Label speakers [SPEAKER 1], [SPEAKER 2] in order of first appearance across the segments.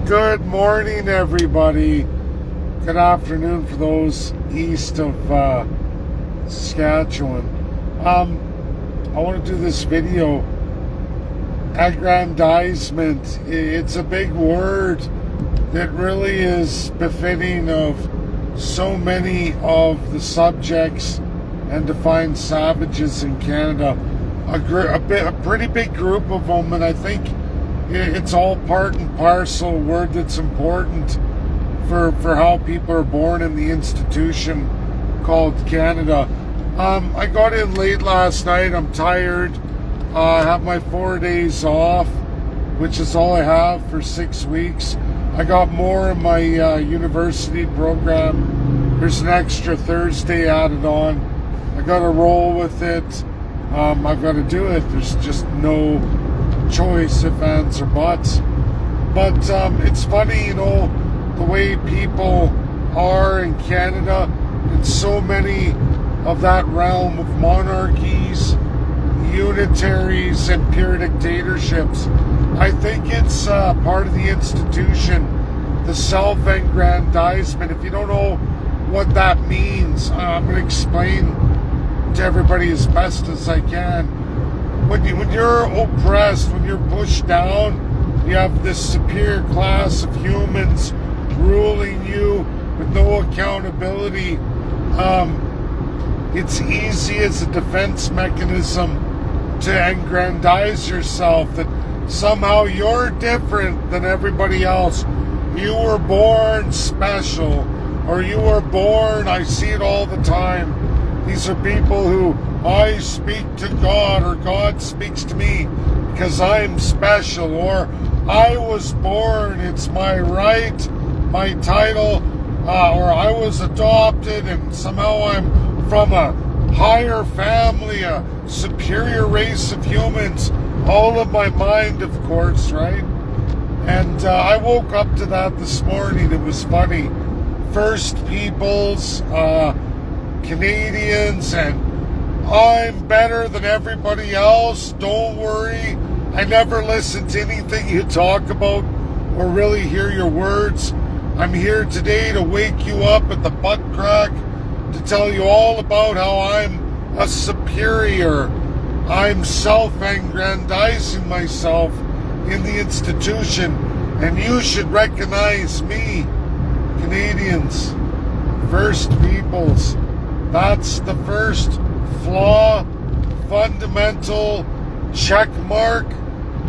[SPEAKER 1] Good morning, everybody. Good afternoon for those east of Saskatchewan. I want to do this video. Aggrandizement. It's a big word that really is befitting of so many of the subjects and defined savages in Canada. A pretty big group of them, and I think it's all part and parcel, a word that's important for how people are born in the institution called Canada. I got in late last night. I'm tired. I have my 4 days off, which is all I have for 6 weeks. I got more in my university program. There's an extra Thursday added on. I got to roll with it. I've got to do it. There's just no choice, if, ands, or buts. But it's funny, the way people are in Canada, and so many of that realm of monarchies, unitaries, and pure dictatorships. I think it's part of the institution, the self-aggrandizement. If you don't know what that means, I'm going to explain to everybody as best as I can. When you're oppressed, when you're pushed down, you have this superior class of humans ruling you with no accountability. It's easy as a defense mechanism to aggrandize yourself, that somehow you're different than everybody else. You were born special, or you were born, I see it all the time. These are people who, I speak to God, or God speaks to me because I'm special, or I was born, it's my right, my title, or I was adopted and somehow I'm from a higher family, a superior race of humans, all of my mind, of course, right? And I woke up to that this morning. It was funny. First Peoples, Canadians, and I'm better than everybody else. Don't worry. I never listen to anything you talk about or really hear your words. I'm here today to wake you up at the butt crack, to tell you all about how I'm a superior. I'm self-aggrandizing myself in the institution, and you should recognize me, Canadians, First Peoples. That's the first flaw, fundamental check mark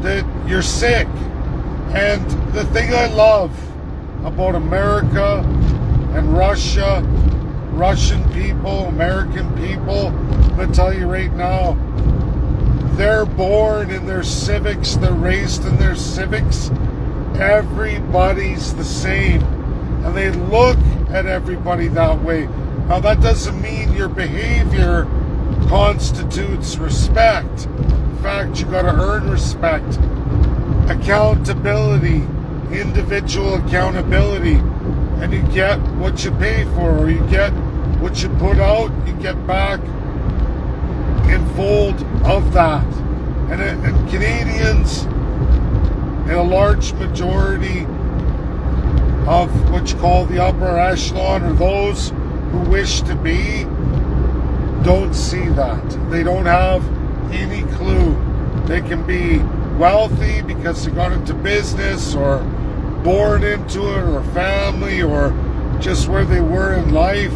[SPEAKER 1] that you're sick. And the thing I love about America and Russia, Russian people, American people, I'm going to tell you right now, they're born in their civics, they're raised in their civics. Everybody's the same, and they look at everybody that way. Now, that doesn't mean your behavior constitutes respect. In fact, you got to earn respect. Accountability, individual accountability, and you get what you pay for, or you get what you put out, you get back in fold of that. And Canadians, in a large majority of what you call the upper echelon, or those who wish to be, don't see that. They don't have any clue. They can be wealthy because they got into business, or born into it, or family, or just where they were in life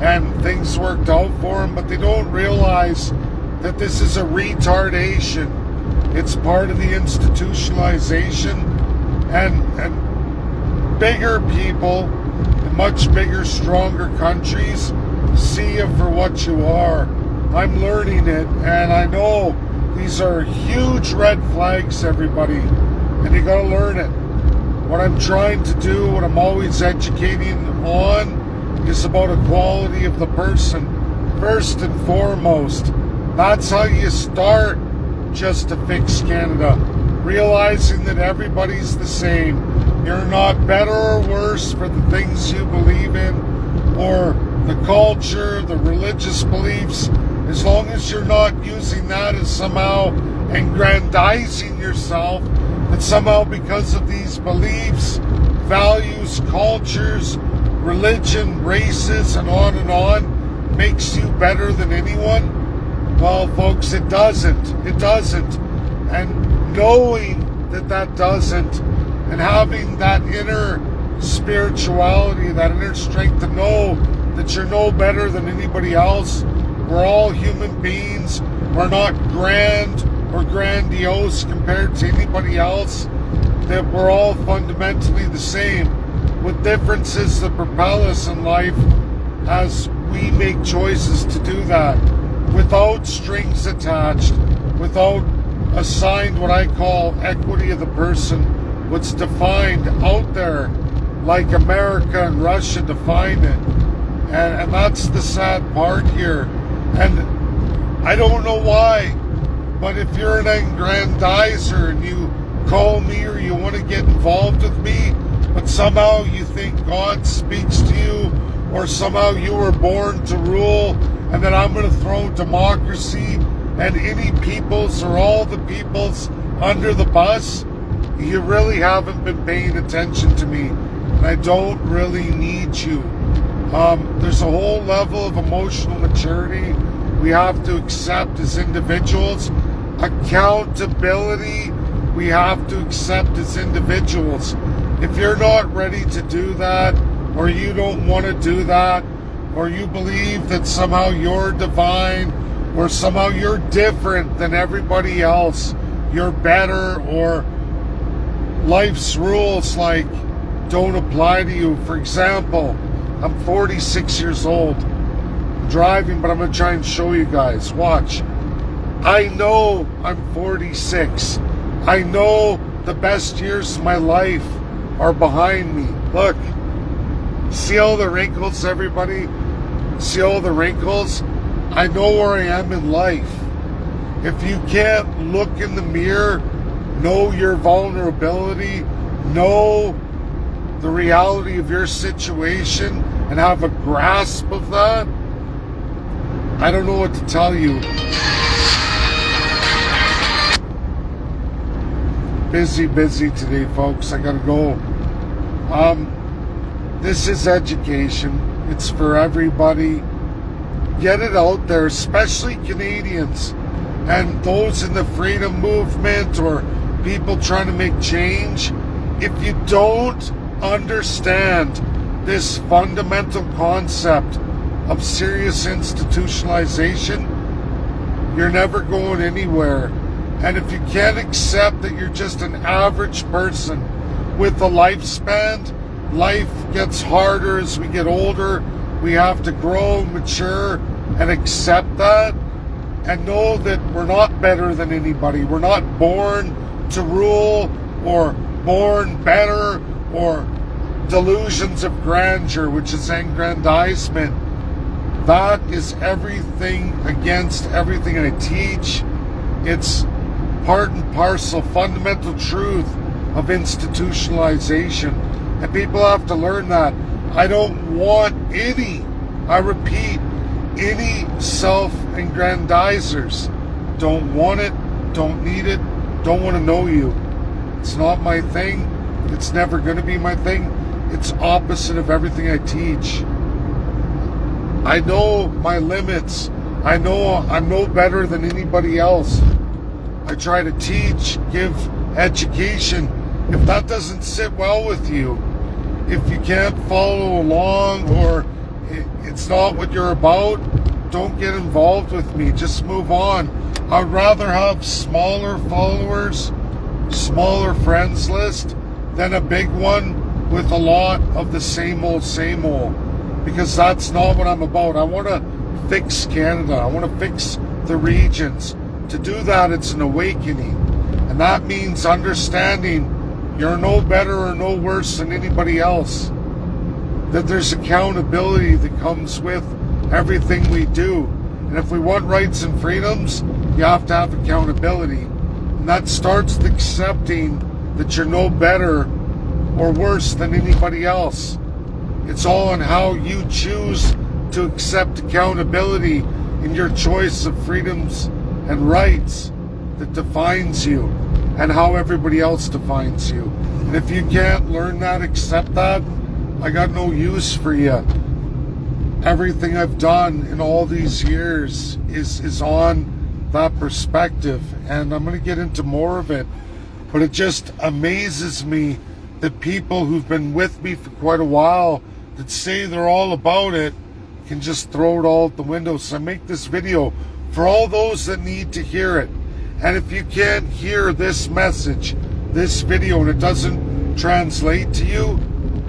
[SPEAKER 1] and things worked out for them, but they don't realize that this is a retardation. It's part of the institutionalization, and bigger people in much bigger, stronger countries see you for what you are. I'm learning it, and I know these are huge red flags, everybody, and you gotta learn it. What I'm trying to do, what I'm always educating on, is about equality of the person, first and foremost. That's how you start just to fix Canada. Realizing that everybody's the same. You're not better or worse for the things you believe in, or the culture, the religious beliefs, as long as you're not using that as somehow aggrandizing yourself, that that somehow because of these beliefs, values, cultures, religion, races, and on, makes you better than anyone? Well, folks, it doesn't. It doesn't. And knowing that that doesn't, and having that inner spirituality, that inner strength to know that you're no better than anybody else. We're all human beings. We're not grand or grandiose compared to anybody else. That we're all fundamentally the same, with differences that propel us in life as we make choices to do that, without strings attached, without assigned what I call equity of the person, what's defined out there, like America and Russia define it. And that's the sad part here. And I don't know why, but if you're an aggrandizer and you call me or you want to get involved with me, but somehow you think God speaks to you, or somehow you were born to rule, and that I'm going to throw democracy and any peoples or all the peoples under the bus, you really haven't been paying attention to me, and I don't really need you. There's a whole level of emotional maturity we have to accept as individuals. Accountability we have to accept as individuals. If you're not ready to do that, or you don't want to do that, or you believe that somehow you're divine, or somehow you're different than everybody else, you're better, or life's rules like don't apply to you. For example, I'm 46 years old. I'm driving, but I'm going to try and show you guys. Watch. I know I'm 46. I know the best years of my life are behind me. Look. See all the wrinkles, everybody? See all the wrinkles? I know where I am in life. If you can't look in the mirror, know your vulnerability, know the reality of your situation, and have a grasp of that, I don't know what to tell you. Busy today, folks. I gotta go. This is education. It's for everybody. Get it out there, especially Canadians and those in the freedom movement or people trying to make change. If you don't understand this fundamental concept of serious institutionalization, you're never going anywhere. And if you can't accept that you're just an average person with a lifespan, life gets harder as we get older. We have to grow, mature, and accept that, and know that we're not better than anybody. We're not born to rule, or born better, or delusions of grandeur, which is aggrandizement. That is everything against everything I teach. It's part and parcel, fundamental truth of institutionalization. And people have to learn that. I don't want any, I repeat, any self-aggrandizers. Don't want it, don't need it, don't want to know you. It's not my thing. It's never going to be my thing. It's opposite of everything I teach. I know my limits. I know I'm no better than anybody else. I try to teach, give education. If that doesn't sit well with you, if you can't follow along, or it's not what you're about, don't get involved with me. Just move on. I'd rather have smaller followers, smaller friends list, than a big one with a lot of the same old, because that's not what I'm about. I want to fix Canada. I want to fix the regions. To do that, it's an awakening. And that means understanding you're no better or no worse than anybody else. That there's accountability that comes with everything we do. And if we want rights and freedoms, you have to have accountability. And that starts with accepting that you're no better or worse than anybody else. It's all on how you choose to accept accountability in your choice of freedoms and rights that defines you. and how everybody else defines you. And if you can't learn that, accept that, I got no use for you. Everything I've done in all these years is on that perspective, and I'm going to get into more of it. But it just amazes me that people who've been with me for quite a while that say they're all about it can just throw it all out the window. So I make this video for all those that need to hear it. And if you can't hear this message, this video, and it doesn't translate to you,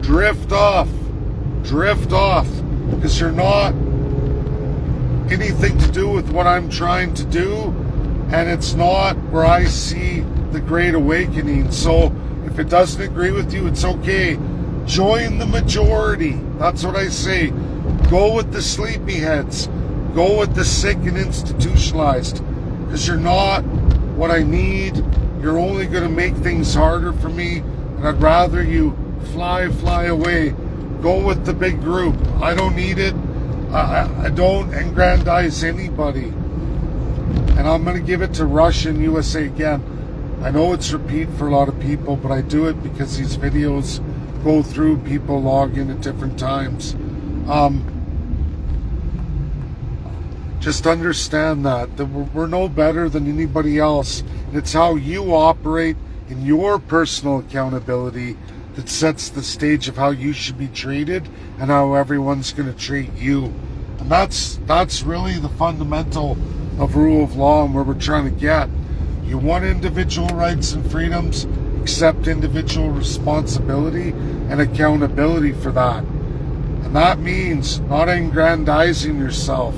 [SPEAKER 1] drift off. Drift off. Because you're not anything to do with what I'm trying to do, and it's not where I see the Great Awakening. So if it doesn't agree with you, it's okay. Join the majority. That's what I say. Go with the sleepyheads. Go with the sick and institutionalized. Because you're not what I need. You're only going to make things harder for me, and I'd rather you fly away. Go with the big group. I don't need it. I don't aggrandize anybody. And I'm going to give it to Russia and USA again. I know it's repeat for a lot of people, but I do it because these videos go through, people log in at different times. Just understand that we're no better than anybody else. And it's how you operate in your personal accountability that sets the stage of how you should be treated and how everyone's going to treat you. And that's really the fundamental of rule of law and where we're trying to get. You want individual rights and freedoms, accept individual responsibility and accountability for that. And that means not aggrandizing yourself,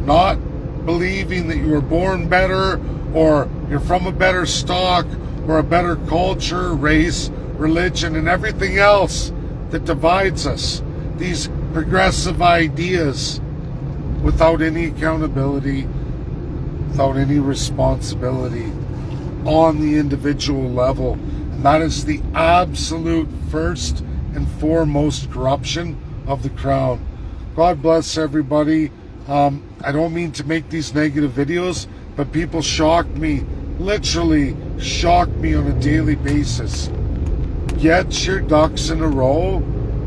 [SPEAKER 1] not believing that you were born better or you're from a better stock or a better culture, race, religion, and everything else that divides us. These progressive ideas without any accountability, without any responsibility on the individual level. And that is the absolute first and foremost corruption of the crown. God bless everybody. I don't mean to make these negative videos, but people shock me, literally shock me on a daily basis. Get your ducks in a row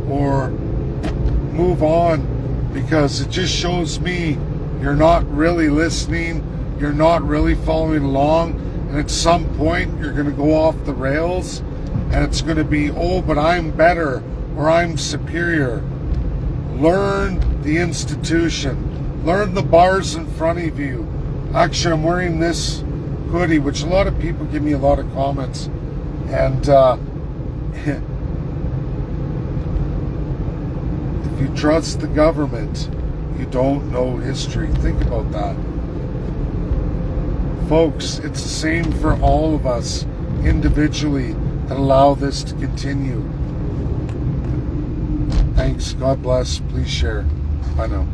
[SPEAKER 1] or move on, because it just shows me you're not really listening, you're not really following along, and at some point you're going to go off the rails and it's going to be, oh, but I'm better or I'm superior. Learn the institution. Learn the bars in front of you. Actually, I'm wearing this hoodie, which a lot of people give me a lot of comments. And if you trust the government, you don't know history. Think about that. Folks, it's the same for all of us individually that allow this to continue. Thanks. God bless. Please share. Bye now.